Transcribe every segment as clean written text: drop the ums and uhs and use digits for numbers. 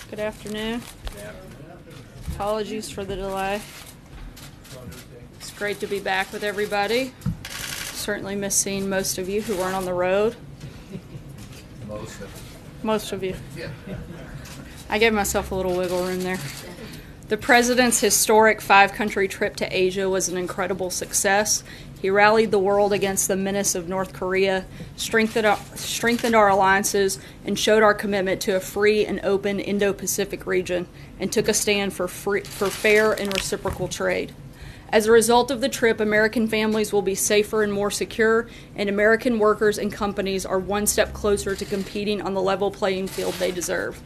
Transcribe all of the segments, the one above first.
Good afternoon. Apologies for the delay. It's great to be back with everybody. Certainly miss seeing most of you who weren't on the road. Most of you. I gave myself a little wiggle room there. The President's historic 5-country trip to Asia was an incredible success. He rallied the world against the menace of North Korea, strengthened our alliances, and showed our commitment to a free and open Indo-Pacific region, and took a stand for fair and reciprocal trade. As a result of the trip, American families will be safer and more secure, and American workers and companies are one step closer to competing on the level playing field they deserve.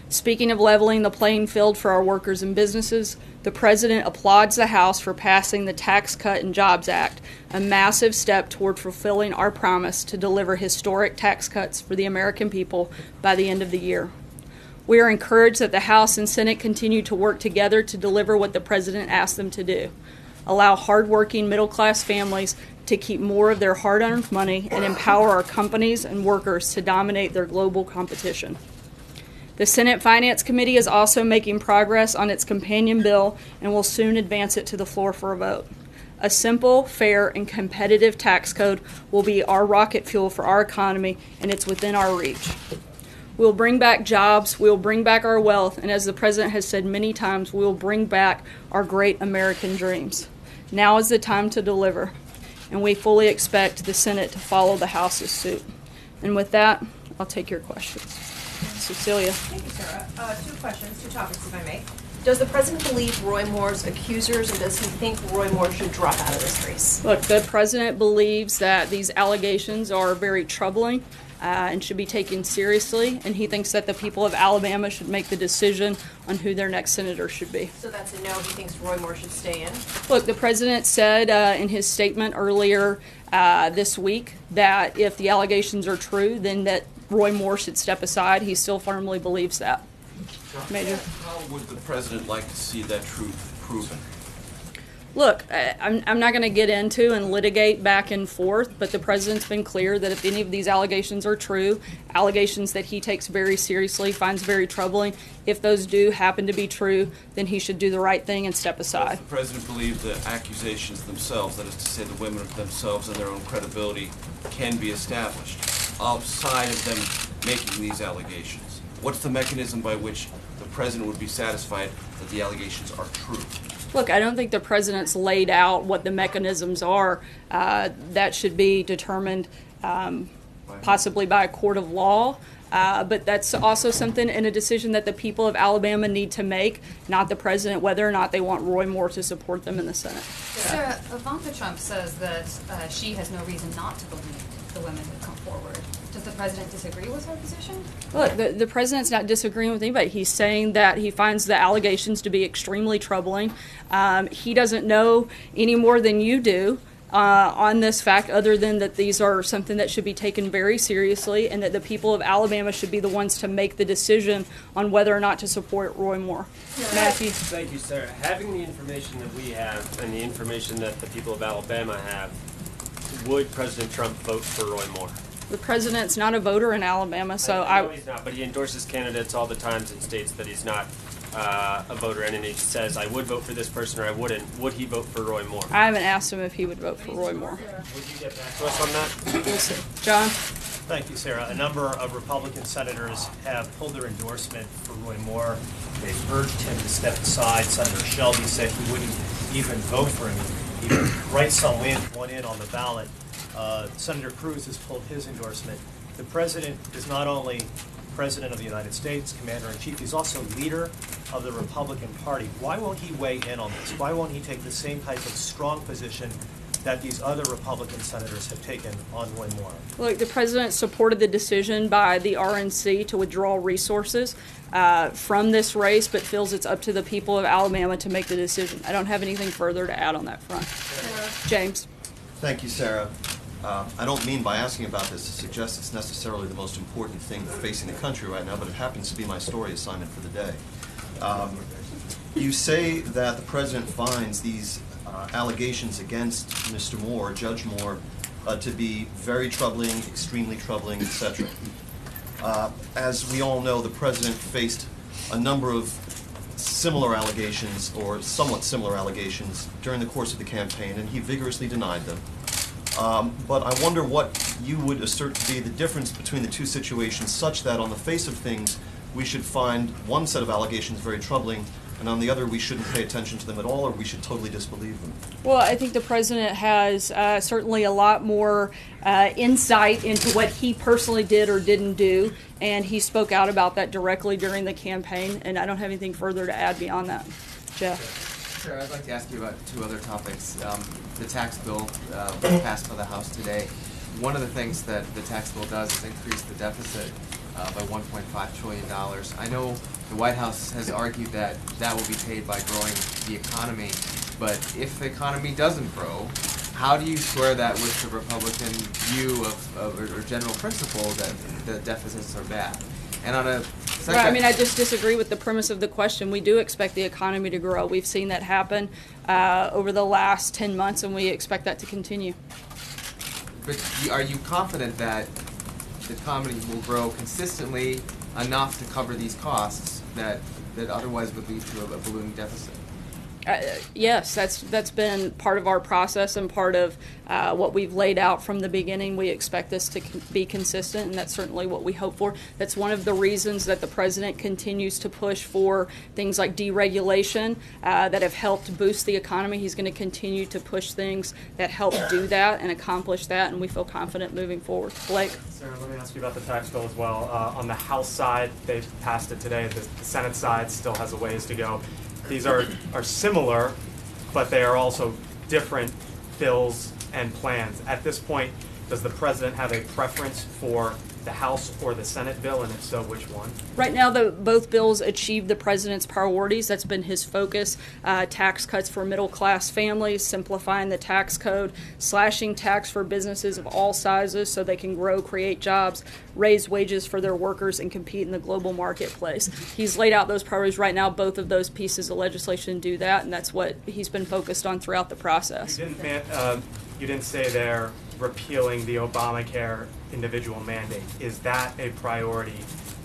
Speaking of leveling the playing field for our workers and businesses, the President applauds the House for passing the Tax Cut and Jobs Act, a massive step toward fulfilling our promise to deliver historic tax cuts for the American people by the end of the year. We are encouraged that the House and Senate continue to work together to deliver what the President asked them to do: allow hardworking middle-class families to keep more of their hard-earned money and empower our companies and workers to dominate their global competition. The Senate Finance Committee is also making progress on its companion bill and will soon advance it to the floor for a vote. A simple, fair, and competitive tax code will be our rocket fuel for our economy, and it's within our reach. We'll bring back jobs, we'll bring back our wealth, and as the President has said many times, we'll bring back our great American dreams. Now is the time to deliver, and we fully expect the Senate to follow the House's suit. And with that, I'll take your questions. Cecilia. Thank you, Sarah. Two questions, two topics, if I may. Does the President believe Roy Moore's accusers, and does he think Roy Moore should drop out of this race? Look, the President believes that these allegations are very troubling and should be taken seriously, and he thinks that the people of Alabama should make the decision on who their next senator should be. So that's a no, he thinks Roy Moore should stay in? Look, the President said in his statement earlier this week that if the allegations are true, then that Roy Moore should step aside. He still firmly believes that. Major. How would the President like to see that truth proven? Look, I'm not going to get into and litigate back and forth, but the President's been clear that if any of these allegations are true, allegations that he takes very seriously, finds very troubling, if those do happen to be true, then he should do the right thing and step aside. Does the President believe the accusations themselves, that is to say the women themselves and their own credibility, can be established outside of them making these allegations? What's the mechanism by which the President would be satisfied that the allegations are true? Look, I don't think the President's laid out what the mechanisms are. That should be determined possibly by a court of law. But that's also something in a decision that the people of Alabama need to make, not the President, whether or not they want Roy Moore to support them in the Senate. Sarah, Ivanka Trump says that she has no reason not to believe the women who come forward. Does the President disagree with her position? Look, the President's not disagreeing with anybody. He's saying that he finds the allegations to be extremely troubling. He doesn't know any more than you do on this fact, other than that these are something that should be taken very seriously, and that the people of Alabama should be the ones to make the decision on whether or not to support Roy Moore. Matthew. Thank you, Sarah. Having the information that we have and the information that the people of Alabama have, would President Trump vote for Roy Moore? The President's not a voter in Alabama, so I know he's not, but he endorses candidates all the time and states that he's not a voter, and he says, I would vote for this person or I wouldn't. Would he vote for Roy Moore? I haven't asked him if he would vote for Roy Moore. Would you get back to us on that? We'll see. John? Thank you, Sarah. A number of Republican senators have pulled their endorsement for Roy Moore. They've urged him to step aside. Senator Shelby said he wouldn't even vote for him. He would write someone in on the ballot. Senator Cruz has pulled his endorsement. The President is not only President of the United States, Commander-in-Chief, he's also leader of the Republican Party. Why won't he weigh in on this? Why won't he take the same type of strong position that these other Republican senators have taken on Roy Moore? Look, the President supported the decision by the RNC to withdraw resources from this race, but feels it's up to the people of Alabama to make the decision. I don't have anything further to add on that front. James. Thank you, Sarah. I don't mean by asking about this to suggest it's necessarily the most important thing facing the country right now, but it happens to be my story assignment for the day. You say that the President finds these allegations against Mr. Moore, Judge Moore, to be very troubling, extremely troubling, etc. As we all know, the President faced a number of similar allegations, or somewhat similar allegations, during the course of the campaign, and he vigorously denied them. But I wonder what you would assert to be the difference between the two situations, such that on the face of things, we should find one set of allegations very troubling, and on the other, we shouldn't pay attention to them at all, or we should totally disbelieve them. Well, I think the president has certainly a lot more insight into what he personally did or didn't do, and he spoke out about that directly during the campaign, and I don't have anything further to add beyond that. Jeff? Sure, I'd like to ask you about two other topics. The tax bill passed by the House today. One of the things that the tax bill does is increase the deficit by $1.5 trillion. I know the White House has argued that that will be paid by growing the economy, but if the economy doesn't grow, how do you square that with the Republican view or general principle that the deficits are bad? And on a second, Right, I mean, I just disagree with the premise of the question. We do expect the economy to grow. We've seen that happen over the last 10 months, and we expect that to continue. but are you confident that the economy will grow consistently enough to cover these costs that otherwise would lead to a ballooning deficit? Yes, that's been part of our process and part of what we've laid out from the beginning. We expect this to be consistent, and that's certainly what we hope for. That's one of the reasons that the president continues to push for things like deregulation that have helped boost the economy. He's going to continue to push things that help do that and accomplish that, and we feel confident moving forward. Blake? Sarah, let me ask you about the tax bill as well. On the House side, they passed it today. The Senate side still has a ways to go. These are similar, but they are also different bills and plans. At this point, does the president have a preference for the House or the Senate bill, and if so, which one? Right now, both bills achieve the president's priorities. That's been his focus. Tax cuts for middle-class families, simplifying the tax code, slashing tax for businesses of all sizes so they can grow, create jobs, raise wages for their workers, and compete in the global marketplace. He's laid out those priorities right now. Both of those pieces of legislation do that, and that's what he's been focused on throughout the process. You didn't say they're repealing the Obamacare individual mandate. Is that a priority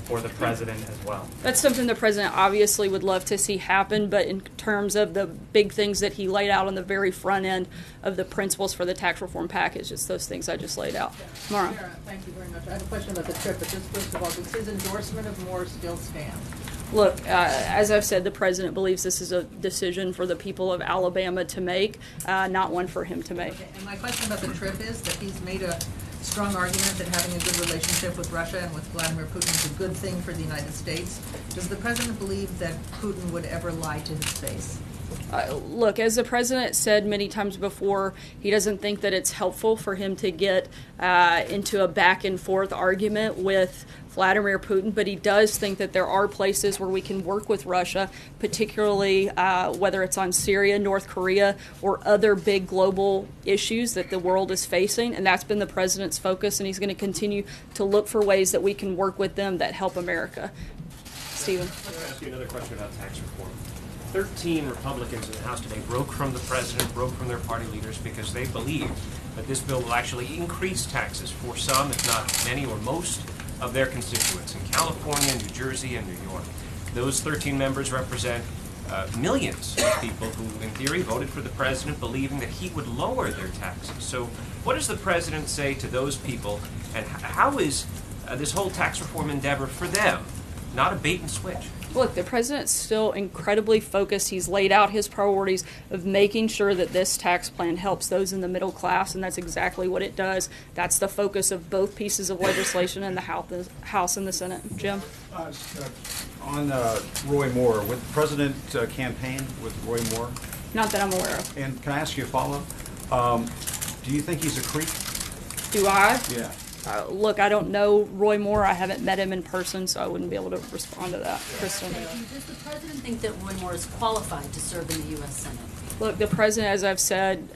for the president as well? That's something the president obviously would love to see happen, but in terms of the big things that he laid out on the very front end of the principles for the tax reform package, it's those things I just laid out. Mara. Sarah, thank you very much. I have a question about the trip, but just first of all, does his endorsement of Moore still stand? Look, as I've said, the president believes this is a decision for the people of Alabama to make, not one for him to make. Okay. And my question about the trip is that he's made a strong argument that having a good relationship with Russia and with Vladimir Putin is a good thing for the United States. Does the president believe that Putin would ever lie to his face? Look, as the president said many times before, he doesn't think that it's helpful for him to get into a back and forth argument with Vladimir Putin, but he does think that there are places where we can work with Russia, particularly whether it's on Syria, North Korea, or other big global issues that the world is facing, and that's been the president's focus, and he's going to continue to look for ways that we can work with them that help America. Stephen. Let me ask you another question about tax reform. 13 Republicans in the House today broke from the president, broke from their party leaders because they believe that this bill will actually increase taxes for some, if not many or most, of their constituents in California, New Jersey, and New York. Those 13 members represent millions of people who, in theory, voted for the president believing that he would lower their taxes. So what does the president say to those people, and how is this whole tax reform endeavor for them not a bait and switch? Look, the president's still incredibly focused. He's laid out his priorities of making sure that this tax plan helps those in the middle class, and that's exactly what it does. That's the focus of both pieces of legislation in the House and the Senate. Jim? On Roy Moore, would the president campaign with Roy Moore? Not that I'm aware of. And can I ask you a follow-up? Do you think he's a creep? Do I? Yeah. Look, I don't know Roy Moore. I haven't met him in person, so I wouldn't be able to respond to that. Kristen. Does the president think that Roy Moore is qualified to serve in the U.S. Senate? Look, the president, as I've said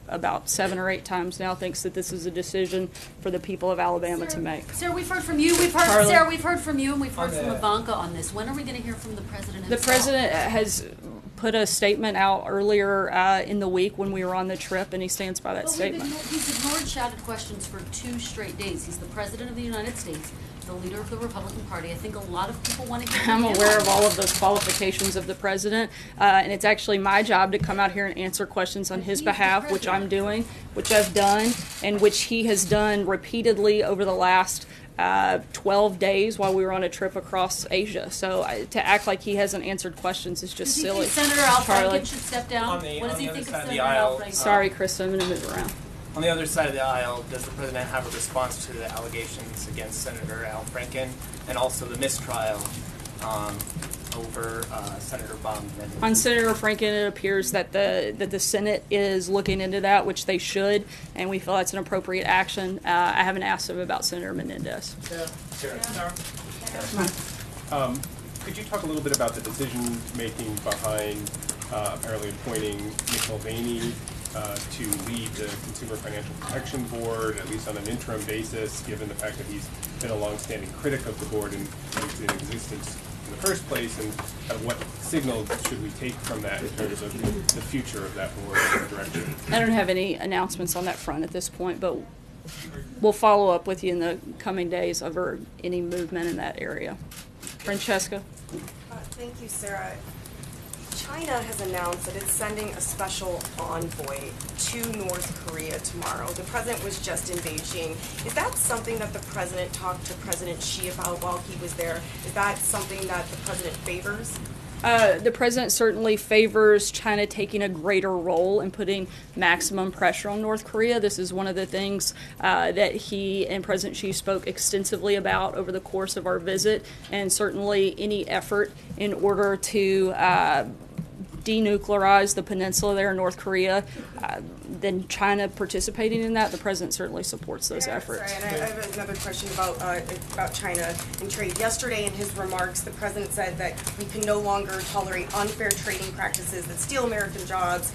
about 7 or 8 times now, thinks that this is a decision for the people of Alabama to make. Sarah, we've heard from you. Sarah, we've heard from you, and we've heard from Ivanka on this. When are we going to hear from the president himself? The president has put a statement out earlier in the week when we were on the trip, and he stands by that statement. He's ignored shouted questions for 2 straight days. He's the president of the United States. the leader of the Republican Party. I think a lot of people want to hear I'm from him aware on of all this. of those qualifications of the president, and it's actually my job to come out here and answer questions on his He's the behalf, which I'm president. doing, which I've done, and which he has done repeatedly over the last 12 days while we were on a trip across Asia. So to act like he hasn't answered questions is just Does he silly. think Senator Al Charlie. Franken should step down? On the- What does on he the think other of side of the Senator Al aisle, Franken? Sorry, Chris, I'm going to move around. On the other side of the aisle, does the president have a response to the allegations against Senator Al Franken and also the mistrial over Senator Bob Menendez? On Senator Franken, it appears that the Senate is looking into that, which they should, and we feel that's an appropriate action. I haven't asked him about Senator Menendez. Could you talk a little bit about the decision-making behind apparently appointing Mick Mulvaney to lead the Consumer Financial Protection Board, at least on an interim basis, given the fact that he's been a longstanding critic of the board and its in existence in the first place, and what signal should we take from that in terms of the future of that board and direction? I don't have any announcements on that front at this point, but we'll follow up with you in the coming days over any movement in that area. Francesca? Thank you, Sarah. China has announced that it's sending a special envoy to North Korea tomorrow. The president was just in Beijing. Is that something that the president talked to President Xi about while he was there? Is that something that the president favors? The president certainly favors China taking a greater role in putting maximum pressure on North Korea. This is one of the things that he and President Xi spoke extensively about over the course of our visit, and certainly any effort in order to denuclearize the peninsula there in North Korea, then China participating in that, the president certainly supports those efforts. Sorry, and I have another question about China and trade. Yesterday in his remarks, the president said that we can no longer tolerate unfair trading practices that steal American jobs,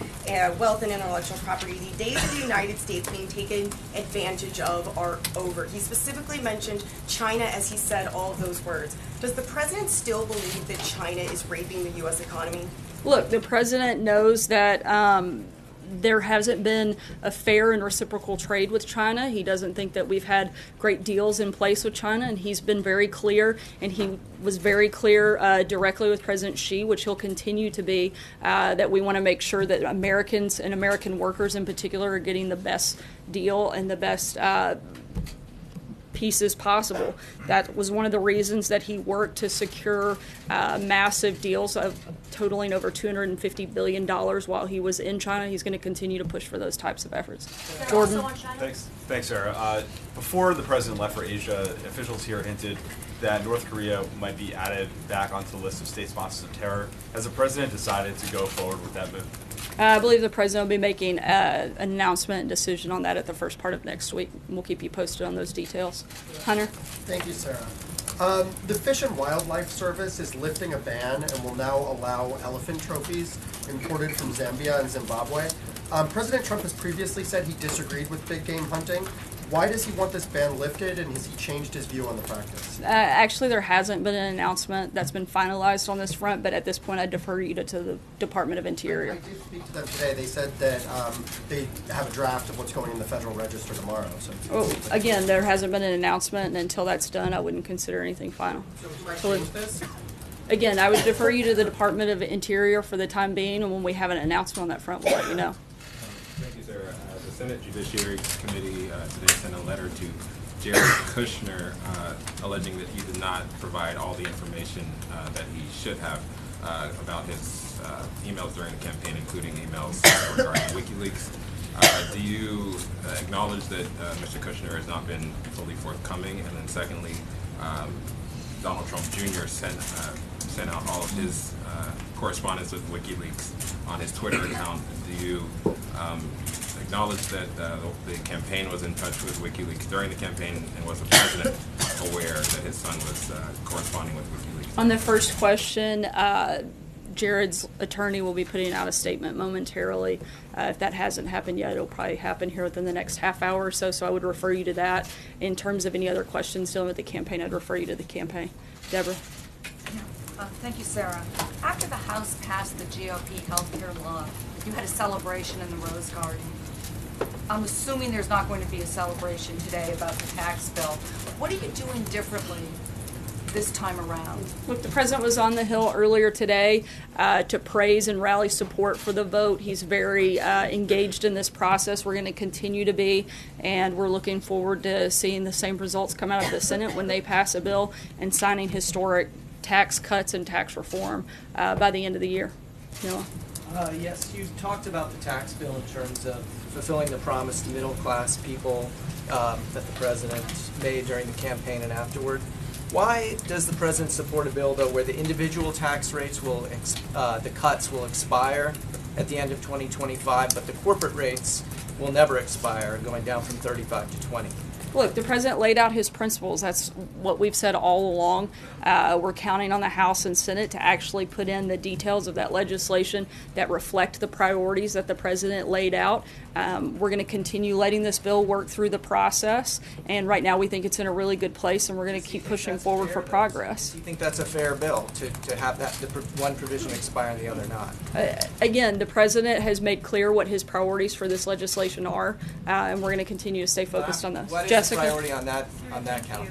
wealth and intellectual property. The days of the United States being taken advantage of are over. He specifically mentioned China as he said all of those words. Does the president still believe that China is raping the U.S. economy? Look, the president knows that there hasn't been a fair and reciprocal trade with China. He doesn't think that we've had great deals in place with China, and he's been very clear, and he was very clear directly with President Xi, which he'll continue to be, that we want to make sure that Americans and American workers in particular are getting the best deal and the best pieces possible. That was one of the reasons that he worked to secure massive deals of totaling over $250 billion while he was in China. He's going to continue to push for those types of efforts. Jordan? Thanks, Sarah. Before the president left for Asia, officials here hinted that North Korea might be added back onto the list of state sponsors of terror. Has the president decided to go forward with that move? I believe the president will be making an announcement and decision on that at the first part of next week. We'll keep you posted on those details. Hunter? Thank you, Sarah. The Fish and Wildlife Service is lifting a ban and will now allow elephant trophies imported from Zambia and Zimbabwe. President Trump has previously said he disagreed with big game hunting. Why does he want this ban lifted, and has he changed his view on the practice? Actually, there hasn't been an announcement that's been finalized on this front, but at this point I defer you to the Department of Interior. I did speak to them today. They said that they have a draft of what's going in the Federal Register tomorrow. So Again, there hasn't been an announcement, and until that's done, I wouldn't consider anything final. Again, I would defer you to the Department of Interior for the time being, and when we have an announcement on that front, we'll let you know. Thank you, Sarah. The Senate Judiciary Committee today sent a letter to Jared Kushner alleging that he did not provide all the information that he should have about his emails during the campaign, including emails regarding WikiLeaks. Do you acknowledge that Mr. Kushner has not been fully forthcoming? And then secondly, Donald Trump Jr. sent out all of his correspondence with WikiLeaks on his Twitter account. Do you acknowledge that the campaign was in touch with WikiLeaks during the campaign, and was the president aware that his son was corresponding with WikiLeaks? On the first question, Jared's attorney will be putting out a statement momentarily. If that hasn't happened yet, it'll probably happen here within the next half hour or so, so I would refer you to that. In terms of any other questions dealing with the campaign, I'd refer you to the campaign. Deborah? Thank you, Sarah. After the House passed the GOP health care law, you had a celebration in the Rose Garden. I'm assuming there's not going to be a celebration today about the tax bill. What are you doing differently this time around? Look, the president was on the Hill earlier today to praise and rally support for the vote. He's very engaged in this process. We're going to continue to be, and we're looking forward to seeing the same results come out of the Senate when they pass a bill and signing historic tax cuts and tax reform by the end of the year. Noah? Yes, you talked about the tax bill in terms of fulfilling the promise to middle-class people that the president made during the campaign and afterward. Why does the president support a bill, though, where the individual tax rates will, the cuts will expire at the end of 2025, but the corporate rates will never expire, going down from 35 to 20? Look, the president laid out his principles. That's what we've said all along. We're counting on the House and Senate to actually put in the details of that legislation that reflect the priorities that the president laid out. We're going to continue letting this bill work through the process, and right now we think it's in a really good place, and we're going to keep pushing forward for progress. Do you think that's a fair bill, to have that one provision expire and the other not? Again, the president has made clear what his priorities for this legislation are, and we're going to continue to stay focused on those. What is Jessica? the priority on that count?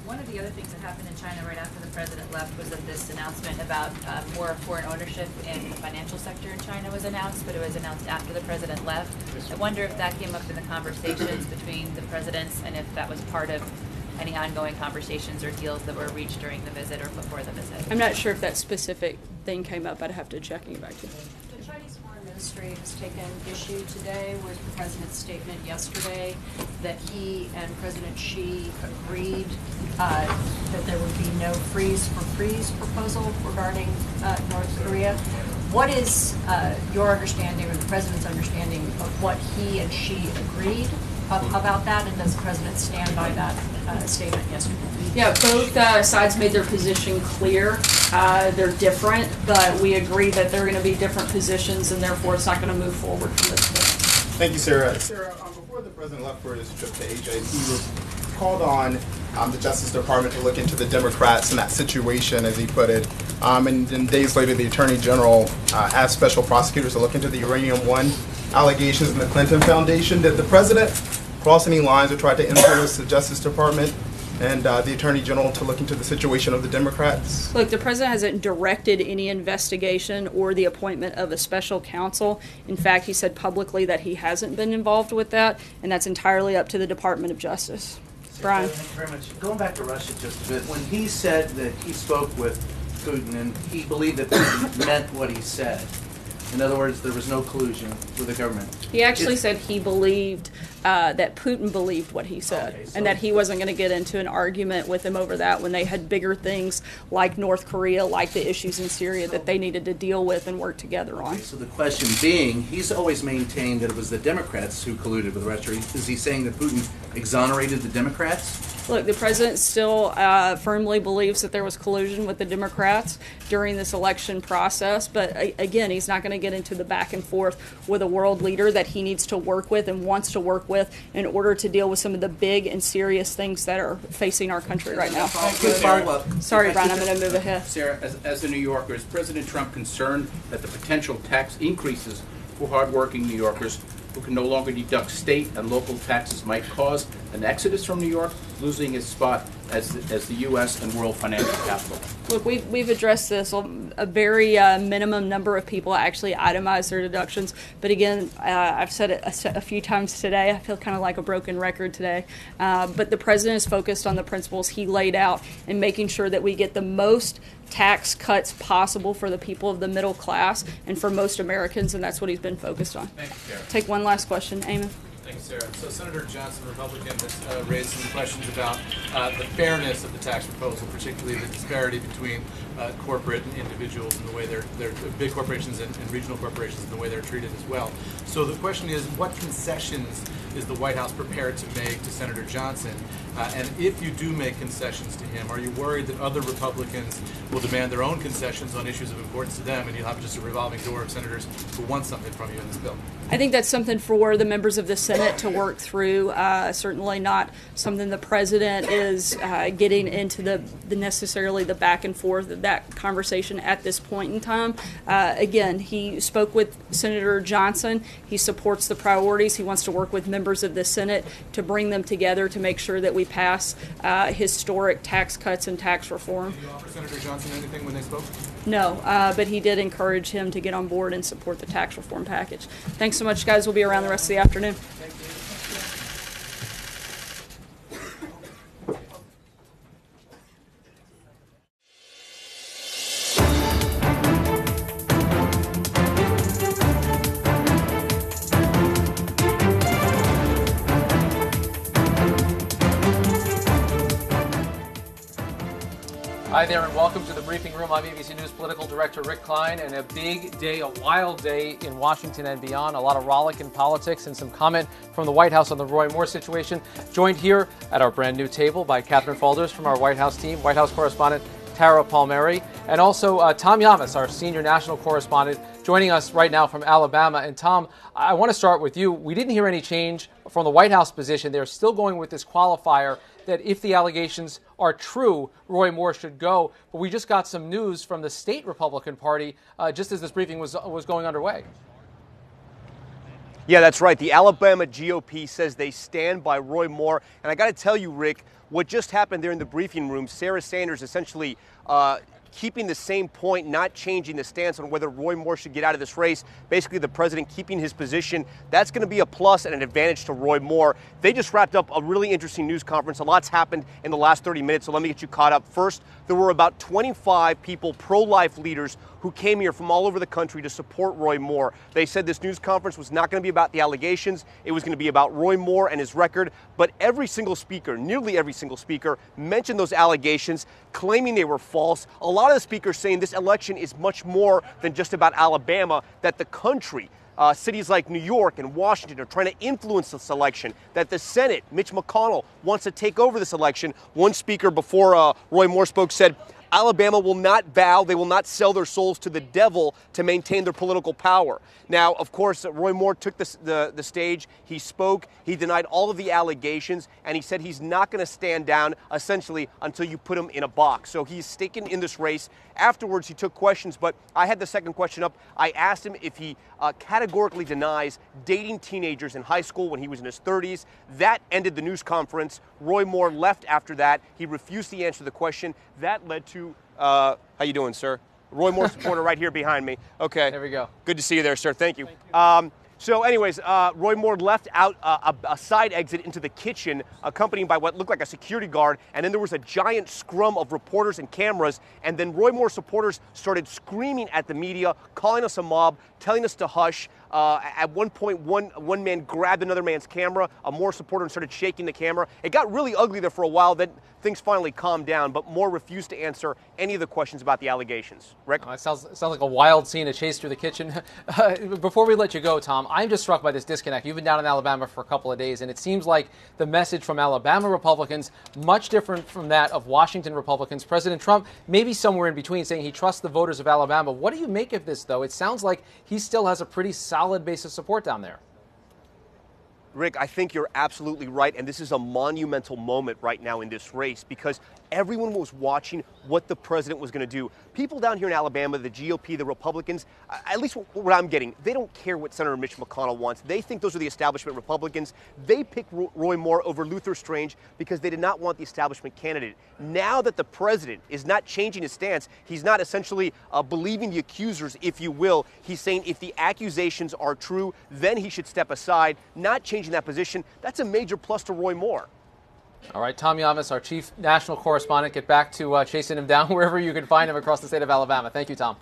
One of the other things that happened in China right after the president left was that this announcement about more foreign ownership in the financial sector in China was announced, but it was announced after the president left. I wonder if that came up in the conversations between the presidents and if that was part of any ongoing conversations or deals that were reached during the visit or before the visit. I'm not sure if that specific thing came up. I'd have to check and get back to you. The Chinese Foreign Ministry has taken issue today with the president's statement yesterday that he and President Xi agreed that there would be no freeze for freeze proposal regarding North Korea. What is your understanding or the president's understanding of what he and Xi agreed about that, and does the president stand by that statement yesterday? Yeah, both sides made their position clear. They're different, but we agree that they're going to be different positions, and therefore it's not going to move forward from this point. Thank you, Sarah. Sarah, before the president left for his trip to Asia, he called on the Justice Department to look into the Democrats in that situation, as he put it. And then days later, the Attorney General asked special prosecutors to look into the Uranium One allegations in the Clinton Foundation. Did the president cross any lines or try to influence the Justice Department and the Attorney General to look into the situation of the Democrats? Look, the president hasn't directed any investigation or the appointment of a special counsel. In fact, he said publicly that he hasn't been involved with that, and that's entirely up to the Department of Justice. Brian. Thank you very much. Going back to Russia just a bit, when he said that he spoke with Putin and he believed that Putin meant what he said, in other words, there was no collusion with the government. He actually said he believed that Putin believed what he said, okay, and that he wasn't going to get into an argument with him over that when they had bigger things like North Korea, like the issues in Syria that they needed to deal with and work together on. Okay, so the question being, he's always maintained that it was the Democrats who colluded with Russia. Is he saying that Putin exonerated the Democrats? Look, the president still firmly believes that there was collusion with the Democrats during this election process, but again, he's not going to get into the back and forth with a world leader that he needs to work with and wants to work with in order to deal with some of the big and serious things that are facing our country right now. Sorry, Brian, I'm going to move ahead. Sarah, as a New Yorker, is President Trump concerned that the potential tax increases for hardworking New Yorkers who can no longer deduct state and local taxes might cause an exodus from New York, losing its spot as the U.S. and world financial capital? Look, we've addressed this. A very minimum number of people actually itemize their deductions. But again, I've said it a few times today. I feel kind of like a broken record today. But the president is focused on the principles he laid out and making sure that we get the most tax cuts possible for the people of the middle class and for most Americans, and that's what he's been focused on. Thank you, Sarah. Take one last question. Eamon. Thanks, Sarah. So Senator Johnson, Republican, has raised some questions about the fairness of the tax proposal, particularly the disparity between corporate and individuals and the way they're big corporations and regional corporations and the way they're treated as well. So the question is, what concessions is the White House prepared to make to Senator Johnson? And if you do make concessions to him, are you worried that other Republicans will demand their own concessions on issues of importance to them, and you'll have just a revolving door of senators who want something from you in this bill? I think that's something for the members of the Senate to work through. Certainly not something the president is getting into the necessarily the back and forth of that conversation at this point in time. Again, he spoke with Senator Johnson. He supports the priorities. He wants to work with members of the Senate to bring them together to make sure that we pass historic tax cuts and tax reform. Did you offer Senator Johnson anything when they spoke? No, but he did encourage him to get on board and support the tax reform package. Thanks so much, guys. We'll be around the rest of the afternoon. Hi there and welcome to the briefing room. I'm ABC News political director Rick Klein, and a big day, a wild day in Washington and beyond. A lot of rollick in politics and some comment from the White House on the Roy Moore situation. Joined here at our brand new table by Catherine Faulders from our White House team, White House correspondent Tara Palmieri, and also Tom Yamas, our senior national correspondent, joining us right now from Alabama. And Tom, I want to start with you. We didn't hear any change from the White House position. They're still going with this qualifier that if the allegations are true, Roy Moore should go. But we just got some news from the state Republican Party just as this briefing was going underway. Yeah, that's right. The Alabama GOP says they stand by Roy Moore. And I got to tell you, Rick, what just happened there in the briefing room, Sarah Sanders essentially keeping the same point, not changing the stance on whether Roy Moore should get out of this race. Basically, the president keeping his position. That's going to be a plus and an advantage to Roy Moore. They just wrapped up a really interesting news conference. A lot's happened in the last 30 minutes, so let me get you caught up. First, there were about 25 people, pro-life leaders, who came here from all over the country to support Roy Moore. They said this news conference was not going to be about the allegations. It was going to be about Roy Moore and his record. But every single speaker, nearly every single speaker, mentioned those allegations, claiming they were false. A lot of the speakers saying this election is much more than just about Alabama, that the country, cities like New York and Washington, are trying to influence this election, that the Senate, Mitch McConnell, wants to take over this election. One speaker before Roy Moore spoke said, Alabama will not bow, they will not sell their souls to the devil to maintain their political power. Now, of course, Roy Moore took the stage, he spoke, he denied all of the allegations, and he said he's not going to stand down, essentially, until you put him in a box. So he's sticking in this race. Afterwards, he took questions, but I had the second question up. I asked him if he categorically denies dating teenagers in high school when he was in his 30s. That ended the news conference. Roy Moore left after that. He refused to answer the question. That led to, how you doing, sir? Roy Moore supporter right here behind me. Okay. There we go. Good to see you there, sir. Thank you. So anyways, Roy Moore left out a side exit into the kitchen, accompanied by what looked like a security guard, and then there was a giant scrum of reporters and cameras, and then Roy Moore supporters started screaming at the media, calling us a mob, telling us to hush. At one point, one man grabbed another man's camera, a Moore supporter, and started shaking the camera. It got really ugly there for a while, then things finally calmed down, but Moore refused to answer any of the questions about the allegations. Rick? It sounds like a wild scene, a chase through the kitchen. Before we let you go, Tom, I'm just struck by this disconnect. You've been down in Alabama for a couple of days, and it seems like the message from Alabama Republicans, much different from that of Washington Republicans. President Trump, maybe somewhere in between, saying he trusts the voters of Alabama. What do you make of this, though? It sounds like he still has a pretty solid base of support down there. Rick, I think you're absolutely right, and this is a monumental moment right now in this race because everyone was watching what the president was going to do. People down here in Alabama, the GOP, the Republicans, at least what I'm getting, they don't care what Senator Mitch McConnell wants. They think those are the establishment Republicans. They picked Roy Moore over Luther Strange because they did not want the establishment candidate. Now that the president is not changing his stance, he's not essentially believing the accusers, if you will. He's saying if the accusations are true, then he should step aside, not changing that position. That's a major plus to Roy Moore. All right, Tom Yamas, our chief national correspondent. Get back to chasing him down wherever you can find him across the state of Alabama. Thank you, Tom.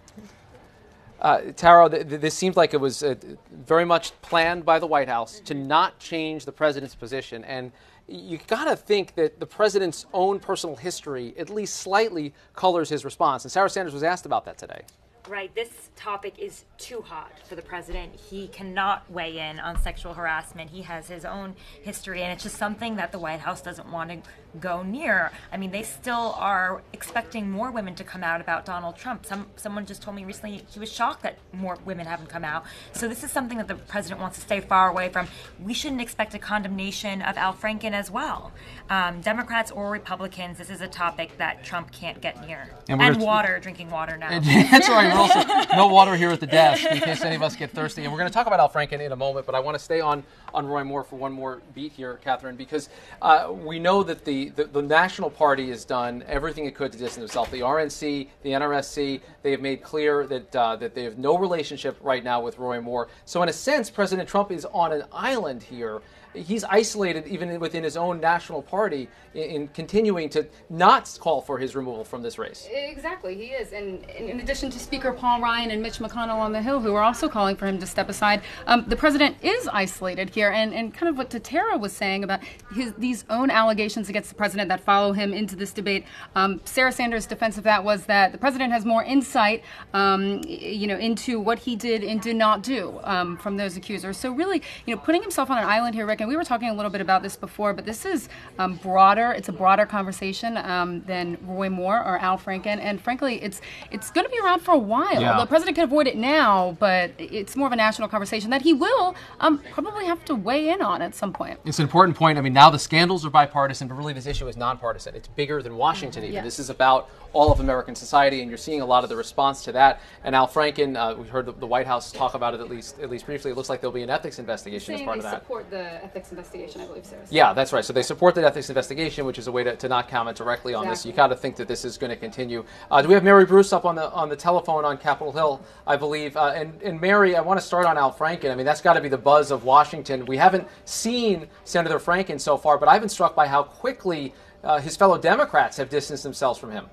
Tara, this seems like it was very much planned by the White House to not change the president's position. And you got to think that the president's own personal history at least slightly colors his response. And Sarah Sanders was asked about that today. Right, this topic is too hot for the president. He cannot weigh in on sexual harassment. He has his own history, and it's just something that the White House doesn't want to go near. I mean, they still are expecting more women to come out about Donald Trump. Someone just told me recently he was shocked that more women haven't come out. So this is something that the president wants to stay far away from. We shouldn't expect a condemnation of Al Franken as well. Democrats or Republicans, this is a topic that Trump can't get near. And Drinking water now. That's right. We're also no water here at the desk in case any of us get thirsty. And we're going to talk about Al Franken in a moment, but I want to stay on Roy Moore for one more beat here, Catherine, because we know that the National Party has done everything it could to distance itself. The RNC, the NRSC, they have made clear that they have no relationship right now with Roy Moore. So in a sense, President Trump is on an island here. He's isolated even within his own national party in continuing to not call for his removal from this race. Exactly, he is. And in addition to Speaker Paul Ryan and Mitch McConnell on the Hill, who are also calling for him to step aside, the president is isolated here. And kind of what Tara was saying about these own allegations against the president that follow him into this debate, Sarah Sanders' defense of that was that the president has more insight, into what he did and did not do from those accusers. So really, putting himself on an island here, Rick, and we were talking a little bit about this before, but this is broader. It's a broader conversation than Roy Moore or Al Franken, and frankly, it's going to be around for a while. Yeah. The president can avoid it now, but it's more of a national conversation that he will probably have to weigh in on at some point. It's an important point. I mean, now the scandals are bipartisan, but really this issue is nonpartisan. It's bigger than Washington even. Yeah. This is about all of American society, and you're seeing a lot of the response to that. And Al Franken, we heard the White House talk about it at least briefly. It looks like there'll be an ethics investigation as part of that. They support the ethics investigation, I believe, Sarah. Yeah, that's right. So they support the ethics investigation, which is a way to not comment directly on this. You got to think that this is going to continue. Do we have Mary Bruce up on the telephone on Capitol Hill, I believe? And Mary, I want to start on Al Franken. I mean, that's got to be the buzz of Washington. We haven't seen Senator Franken so far, but I've been struck by how quickly his fellow Democrats have distanced themselves from him.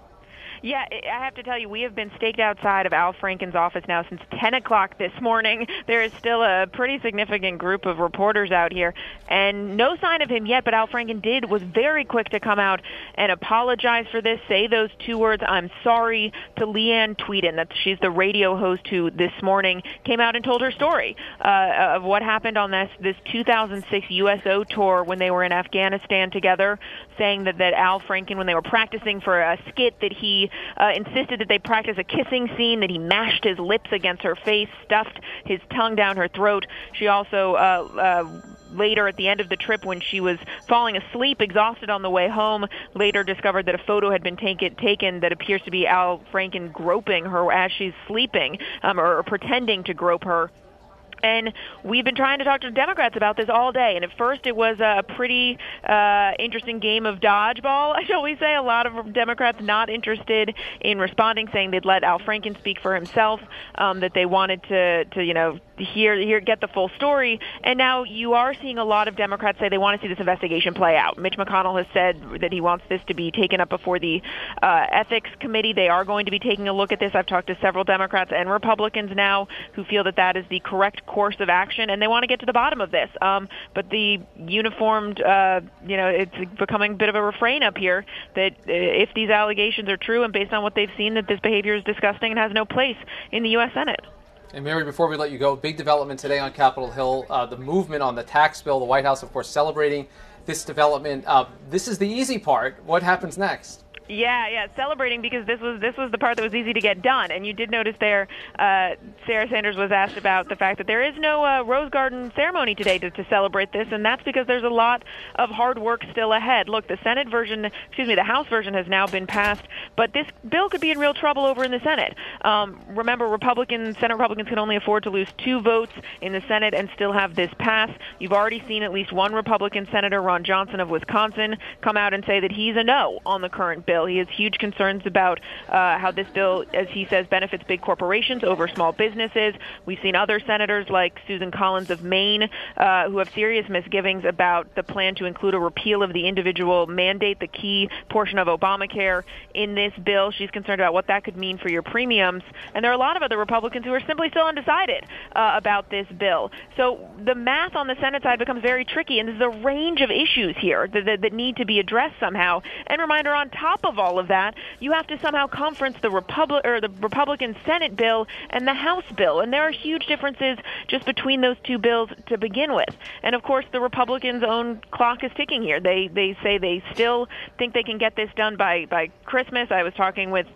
Yeah, I have to tell you, we have been staked outside of Al Franken's office now since 10 o'clock this morning. There is still a pretty significant group of reporters out here, and no sign of him yet, but Al Franken was very quick to come out and apologize for this, say those two words, "I'm sorry," to Leanne Tweeden. She's the radio host who this morning came out and told her story of what happened on this 2006 USO tour when they were in Afghanistan together, saying that Al Franken, when they were practicing for a skit, that he insisted that they practice a kissing scene, that he mashed his lips against her face, stuffed his tongue down her throat. She also later at the end of the trip, when she was falling asleep, exhausted on the way home, later discovered that a photo had been taken that appears to be Al Franken groping her as she's sleeping, or pretending to grope her. And we've been trying to talk to Democrats about this all day. And at first it was a pretty interesting game of dodgeball, shall we say. A lot of Democrats not interested in responding, saying they'd let Al Franken speak for himself, that they wanted to get the full story. And now you are seeing a lot of Democrats say they want to see this investigation play out. Mitch McConnell has said that he wants this to be taken up before the Ethics Committee. They are going to be taking a look at this. I've talked to several Democrats and Republicans now who feel that is the correct course of action, and they want to get to the bottom of this. But the uniformed, it's becoming a bit of a refrain up here that if these allegations are true and based on what they've seen, that this behavior is disgusting and has no place in the U.S. Senate. And Mary, before we let you go, big development today on Capitol Hill, the movement on the tax bill, the White House, of course, celebrating this development. This is the easy part. What happens next? Yeah, celebrating because this was the part that was easy to get done. And you did notice there, Sarah Sanders was asked about the fact that there is no Rose Garden ceremony today to celebrate this, and that's because there's a lot of hard work still ahead. Look, the House version has now been passed, but this bill could be in real trouble over in the Senate. Remember, Senate Republicans can only afford to lose 2 votes in the Senate and still have this pass. You've already seen at least one Republican Senator, Ron Johnson of Wisconsin, come out and say that he's a no on the current bill. He has huge concerns about how this bill, as he says, benefits big corporations over small businesses. We've seen other senators like Susan Collins of Maine who have serious misgivings about the plan to include a repeal of the individual mandate, the key portion of Obamacare, in this bill. She's concerned about what that could mean for your premiums. And there are a lot of other Republicans who are simply still undecided about this bill. So the math on the Senate side becomes very tricky, and there's a range of issues here that need to be addressed somehow. And reminder, on top of of all of that, you have to somehow conference the Republican Senate bill and the House bill, and there are huge differences just between those two bills to begin with. And of course, the Republicans' own clock is ticking here. They say they still think they can get this done by Christmas. I was talking with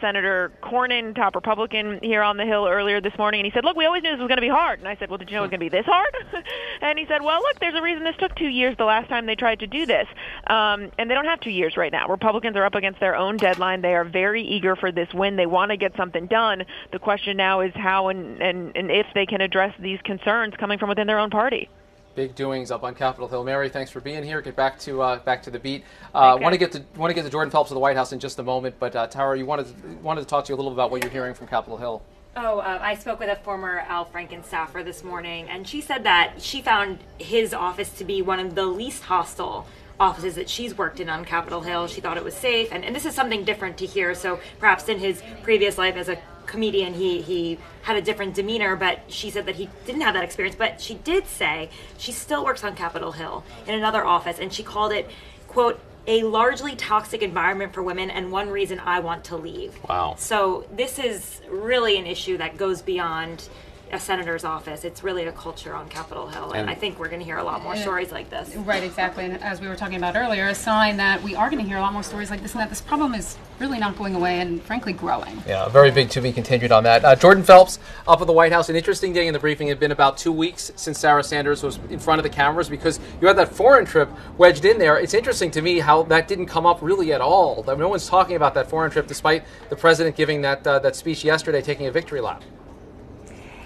Senator Cornyn, top Republican here on the Hill earlier this morning, and he said, look, we always knew this was going to be hard. And I said, well, did you know it was going to be this hard? And he said, well, look, there's a reason this took 2 years the last time they tried to do this. And they don't have 2 years right now. Republicans are up against their own deadline. They are very eager for this win. They want to get something done. The question now is how and if they can address these concerns coming from within their own party. Big doings up on Capitol Hill. Mary, thanks for being here. Get back to the beat. Want to get to Jordan Phelps of the White House in just a moment, but Tara, you wanted to talk to you a little about what you're hearing from Capitol Hill. I spoke with a former Al Franken staffer this morning, and she said that she found his office to be one of the least hostile offices that she's worked in on Capitol Hill. She thought it was safe, and this is something different to hear. So perhaps in his previous life as a comedian, he had a different demeanor, but she said that he didn't have that experience. But she did say she still works on Capitol Hill in another office, and she called it, quote, a largely toxic environment for women and one reason I want to leave. Wow. So this is really an issue that goes beyond a senator's office. It's really a culture on Capitol Hill, and I think we're going to hear a lot more stories like this. Right, exactly. And as we were talking about earlier, a sign that we are going to hear a lot more stories like this, and that this problem is really not going away and frankly growing. Yeah, very big to be continued on that. Jordan Phelps up at the White House. An interesting day in the briefing. It had been about 2 weeks since Sarah Sanders was in front of the cameras because you had that foreign trip wedged in there. It's interesting to me how that didn't come up really at all. No one's talking about that foreign trip despite the president giving that speech yesterday, taking a victory lap.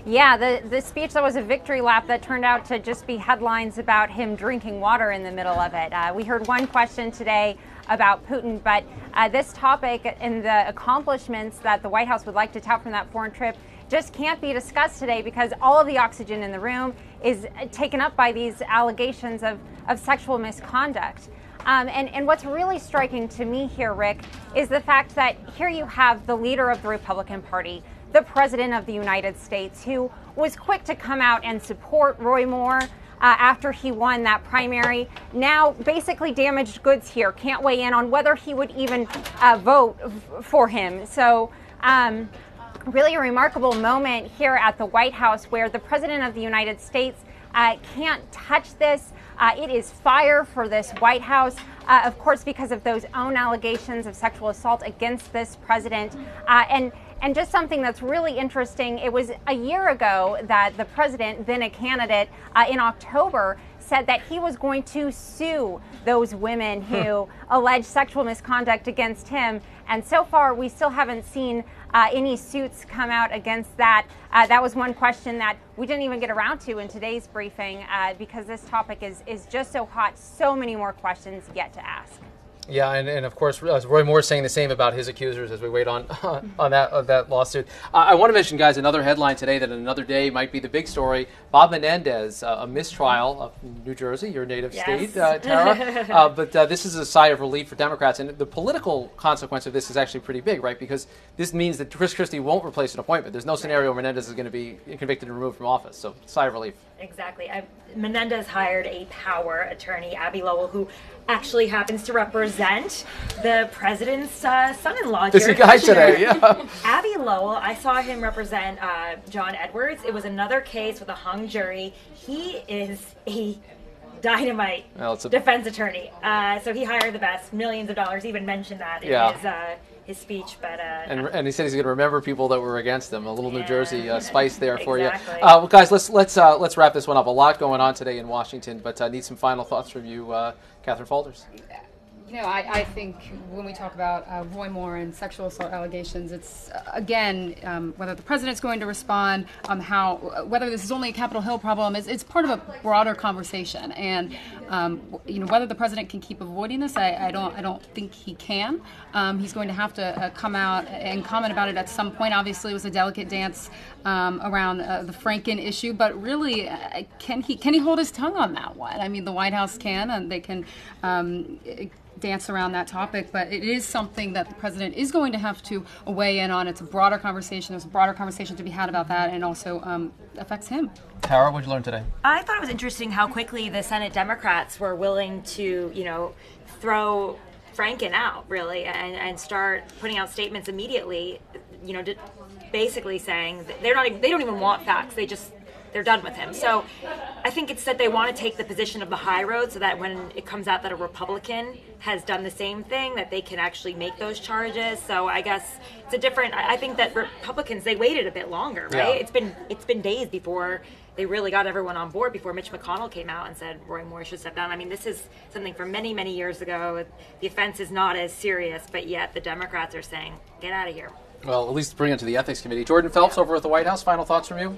Yeah, the speech that was a victory lap that turned out to just be headlines about him drinking water in the middle of it. We heard one question today about Putin, but this topic and the accomplishments that the White House would like to tout from that foreign trip just can't be discussed today because all of the oxygen in the room is taken up by these allegations of sexual misconduct. And what's really striking to me here, Rick, is the fact that here you have the leader of the Republican Party, the President of the United States, who was quick to come out and support Roy Moore after he won that primary, now basically damaged goods here, can't weigh in on whether he would even vote for him. So really a remarkable moment here at the White House where the President of the United States can't touch this. It is fire for this White House, of course, because of those own allegations of sexual assault against this president. And just something that's really interesting, it was a year ago that the president, then a candidate, in October, said that he was going to sue those women who alleged sexual misconduct against him. And so far, we still haven't seen any suits come out against that. That was one question that we didn't even get around to in today's briefing because this topic is just so hot. So many more questions yet to ask. Yeah, and of course, Roy Moore saying the same about his accusers as we wait on that lawsuit. I want to mention, guys, another headline today that another day might be the big story. Bob Menendez, a mistrial of New Jersey, your native state, Tara. But this is a sigh of relief for Democrats. And the political consequence of this is actually pretty big, right? Because this means that Chris Christie won't replace an appointment. There's no scenario where Menendez is going to be convicted and removed from office. So, sigh of relief. Exactly. Menendez hired a power attorney, Abby Lowell, who actually happens to represent the president's son-in-law. This guy today, yeah. Abby Lowell, I saw him represent John Edwards. It was another case with a hung jury. He is a dynamite defense attorney. So he hired the best, millions of dollars. He even mentioned that in his speech, but and he said he's going to remember people that were against him. A little New Jersey spice there for you. Well, guys, let's wrap this one up. A lot going on today in Washington, but I need some final thoughts from you, Catherine Folders. You know, I think when we talk about Roy Moore and sexual assault allegations, it's, again, whether the president's going to respond, whether this is only a Capitol Hill problem, it's part of a broader conversation. And, you know, whether the president can keep avoiding this, I don't think he can. He's going to have to come out and comment about it at some point. Obviously, it was a delicate dance around the Franken issue, but really, can he hold his tongue on that one? I mean, the White House can, and they can dance around that topic, but it is something that the president is going to have to weigh in on. It's a broader conversation. There's a broader conversation to be had about that, and also affects him. Tara, what did you learn today? I thought it was interesting how quickly the Senate Democrats were willing to, throw Franken out, really, and start putting out statements immediately, basically saying that they don't even want facts. They're done with him. So I think it's that they want to take the position of the high road so that when it comes out that a Republican has done the same thing, that they can actually make those charges. So I guess it's a different, I think that Republicans, they waited a bit longer, right? Yeah. It's been days before they really got everyone on board, before Mitch McConnell came out and said Roy Moore should step down. I mean, this is something from many, many years ago. The offense is not as serious, but yet the Democrats are saying, get out of here. Well, at least bring it to the Ethics Committee. Jordan Phelps over at the White House, final thoughts from you?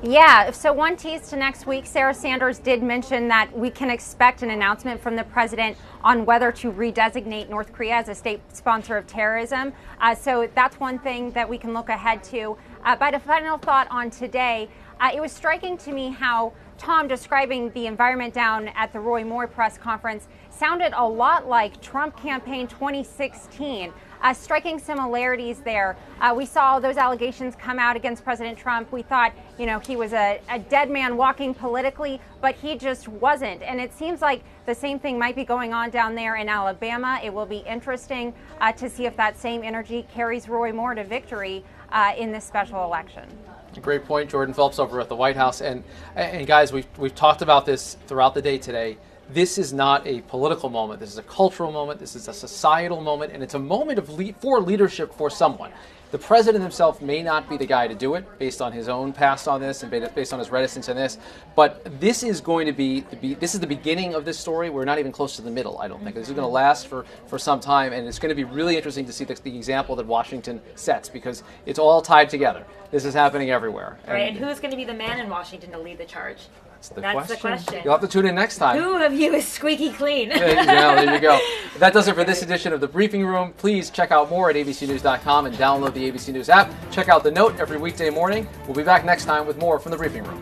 Yeah, so one tease to next week. Sarah Sanders did mention that we can expect an announcement from the president on whether to redesignate North Korea as a state sponsor of terrorism. So that's one thing that we can look ahead to. But a final thought on today, it was striking to me how Tom describing the environment down at the Roy Moore press conference sounded a lot like Trump campaign 2016. Striking similarities there. We saw those allegations come out against President Trump. We thought, he was a dead man walking politically, but he just wasn't. And it seems like the same thing might be going on down there in Alabama. It will be interesting to see if that same energy carries Roy Moore to victory in this special election. Great point, Jordan Phelps over at the White House. And guys, we've talked about this throughout the day today. This is not a political moment. This is a cultural moment. This is a societal moment, and it's a moment of for leadership for someone. The president himself may not be the guy to do it based on his own past on this and based on his reticence in this, but this is going to be the beginning of this story. We're not even close to the middle, I don't think. This is going to last for some time, and it's going to be really interesting to see the example that Washington sets, because it's all tied together. This is happening everywhere. All right, and who's going to be the man in Washington to lead the charge? That's the question. You'll have to tune in next time. Who of you is squeaky clean? Yeah, there you go. That does it for this edition of The Briefing Room. Please check out more at abcnews.com and download the ABC News app. Check out The Note every weekday morning. We'll be back next time with more from The Briefing Room.